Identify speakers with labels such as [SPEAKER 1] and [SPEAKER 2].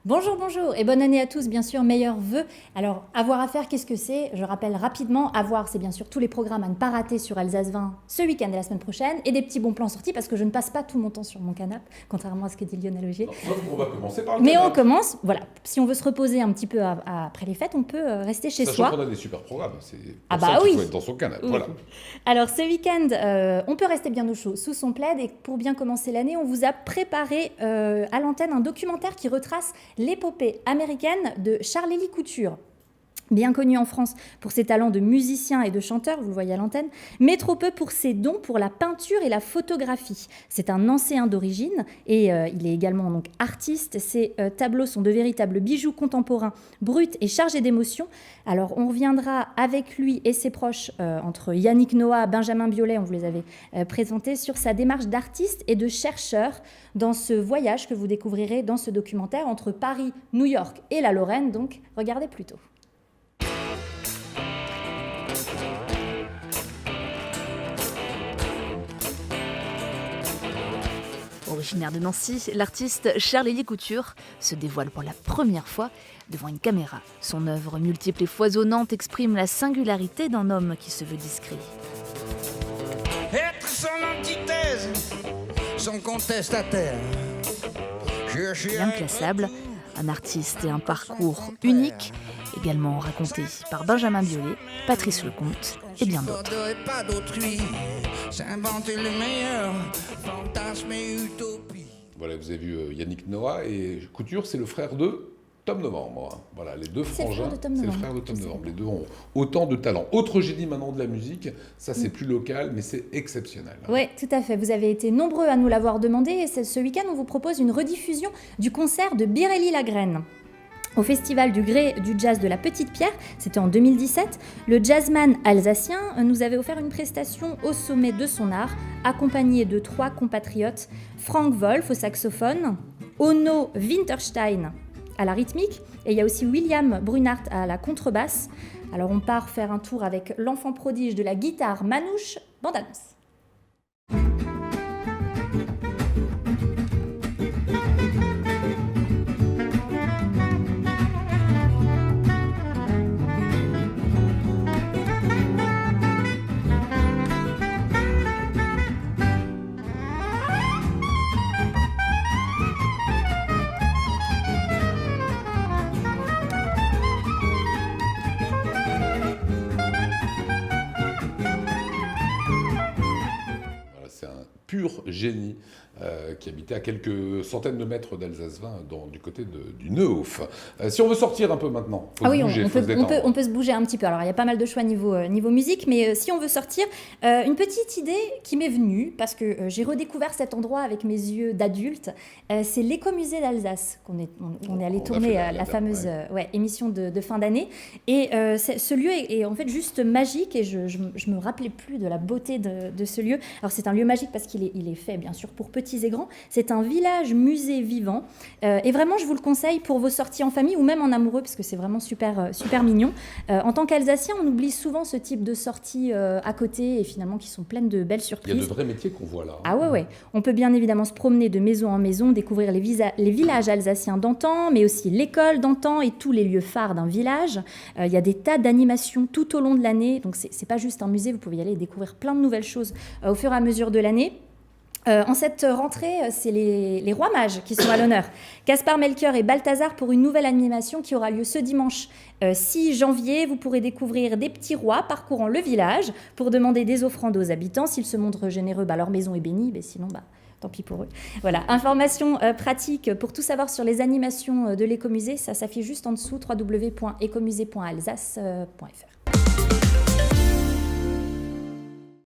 [SPEAKER 1] Bonjour, bonjour et bonne année à tous, bien sûr, meilleurs vœux. Alors, avoir à faire, qu'est-ce que c'est? Je rappelle rapidement, avoir, c'est bien sûr tous les programmes à ne pas rater sur Alsace 20 ce week-end et la semaine prochaine, et des petits bons plans sortis parce que je ne passe pas tout mon temps sur mon canapé, contrairement à ce que dit Lionel Augier.
[SPEAKER 2] On va commencer par le
[SPEAKER 1] Mais
[SPEAKER 2] canapé.
[SPEAKER 1] on commence, voilà, si on veut se reposer un petit peu après les fêtes, on peut rester chez
[SPEAKER 2] Sachant
[SPEAKER 1] soi.
[SPEAKER 2] qu'on a des super programmes, c'est pour
[SPEAKER 1] Ah
[SPEAKER 2] ça
[SPEAKER 1] bah
[SPEAKER 2] qu'il
[SPEAKER 1] oui.
[SPEAKER 2] faut être dans son canapé.
[SPEAKER 1] Oui.
[SPEAKER 2] Voilà.
[SPEAKER 1] Alors ce week-end, on peut rester bien au chaud sous son plaid, et pour bien commencer l'année, on vous a préparé à l'antenne un documentaire qui retrace l'épopée américaine de Charles-Élie Couture. Bien connu en France pour ses talents de musicien et de chanteur, vous le voyez à l'antenne, mais trop peu pour ses dons pour la peinture et la photographie. C'est un Nancéen d'origine et il est également donc artiste. Ses tableaux sont de véritables bijoux contemporains, bruts et chargés d'émotions. Alors on reviendra avec lui et ses proches, entre Yannick Noah, Benjamin Biolay, on vous les avait présentés, sur sa démarche d'artiste et de chercheur dans ce voyage que vous découvrirez dans ce documentaire entre Paris, New York et la Lorraine. Donc regardez plutôt.
[SPEAKER 3] Originaire de Nancy, l'artiste Charles-Élie Couture se dévoile pour la première fois devant une caméra. Son œuvre multiple et foisonnante exprime la singularité d'un homme qui se veut discret.
[SPEAKER 4] Être son antithèse, son contestataire.
[SPEAKER 3] Inclassable, un artiste et un parcours unique, également raconté par Benjamin Biolay, Patrice Lecomte et bien d'autres.
[SPEAKER 4] Pas d'autrui, s'inventer le meilleur, fantasme et utopie.
[SPEAKER 2] Voilà, vous avez vu Yannick Noah et Couture, c'est le frère de Tom Novembre. Hein. Voilà, les deux
[SPEAKER 1] C'est le
[SPEAKER 2] frangins,
[SPEAKER 1] frère de Tom
[SPEAKER 2] c'est le
[SPEAKER 1] Novembre.
[SPEAKER 2] frère de Tom Novembre. Les deux ont autant de talent. Autre génie maintenant de la musique, ça c'est plus local, mais c'est exceptionnel. Hein.
[SPEAKER 1] Oui, tout à fait. Vous avez été nombreux à nous l'avoir demandé et ce week-end, on vous propose une rediffusion du concert de Biréli Lagrène. Au Festival du Gré du Jazz de la Petite Pierre, c'était en 2017, le jazzman alsacien nous avait offert une prestation au sommet de son art, accompagné de 3 compatriotes, Frank Wolf au saxophone, Onno Winterstein à la rythmique, et il y a aussi William Brunart à la contrebasse. Alors on part faire un tour avec l'enfant prodige de la guitare Manouche, bande annonce.
[SPEAKER 2] Voilà, c'est un pur génie qui habitait à quelques centaines de mètres d'Alsace 20, du côté du Neuhof. Si on veut sortir un peu maintenant, faut
[SPEAKER 1] Ah
[SPEAKER 2] se
[SPEAKER 1] oui,
[SPEAKER 2] bouger,
[SPEAKER 1] on
[SPEAKER 2] faut se détendre.
[SPEAKER 1] on peut se bouger un petit peu. Alors, il y a pas mal de choix niveau musique, mais si on veut sortir, une petite idée qui m'est venue, parce que j'ai redécouvert cet endroit avec mes yeux d'adulte, c'est l'écomusée d'Alsace, qu'on est allé
[SPEAKER 2] On a
[SPEAKER 1] tourner
[SPEAKER 2] fait
[SPEAKER 1] la fameuse émission de fin d'année. Et ce lieu est en fait juste magique, et je me rappelais plus de la beauté de ce lieu. Alors, c'est un lieu magique parce qu'il est fait, bien sûr, pour petits et grands. C'est un village musée vivant. Et vraiment, je vous le conseille pour vos sorties en famille ou même en amoureux, parce que c'est vraiment super mignon. En tant qu'Alsacien, on oublie souvent ce type de sorties à côté et finalement qui sont pleines de belles
[SPEAKER 2] Il y a
[SPEAKER 1] surprises.
[SPEAKER 2] de vrais métiers qu'on voit là. Hein.
[SPEAKER 1] Ah ouais. On peut bien évidemment se promener de maison en maison, découvrir les villages alsaciens d'antan, mais aussi l'école d'antan et tous les lieux phares d'un village. Il y a des tas d'animations tout au long de l'année, donc c'est pas juste un musée, vous pouvez y aller et découvrir plein de nouvelles choses au fur et à mesure de l'année. En cette rentrée, c'est les rois mages qui sont à l'honneur. Gaspard, Melchior et Balthazar pour une nouvelle animation qui aura lieu ce dimanche 6 janvier. Vous pourrez découvrir des petits rois parcourant le village pour demander des offrandes aux habitants. S'ils se montrent généreux, leur maison est bénie, mais sinon, tant pis pour eux. Voilà, information pratique pour tout savoir sur les animations de l'écomusée, ça s'affiche juste en dessous, www.ecomusée.alsace.fr.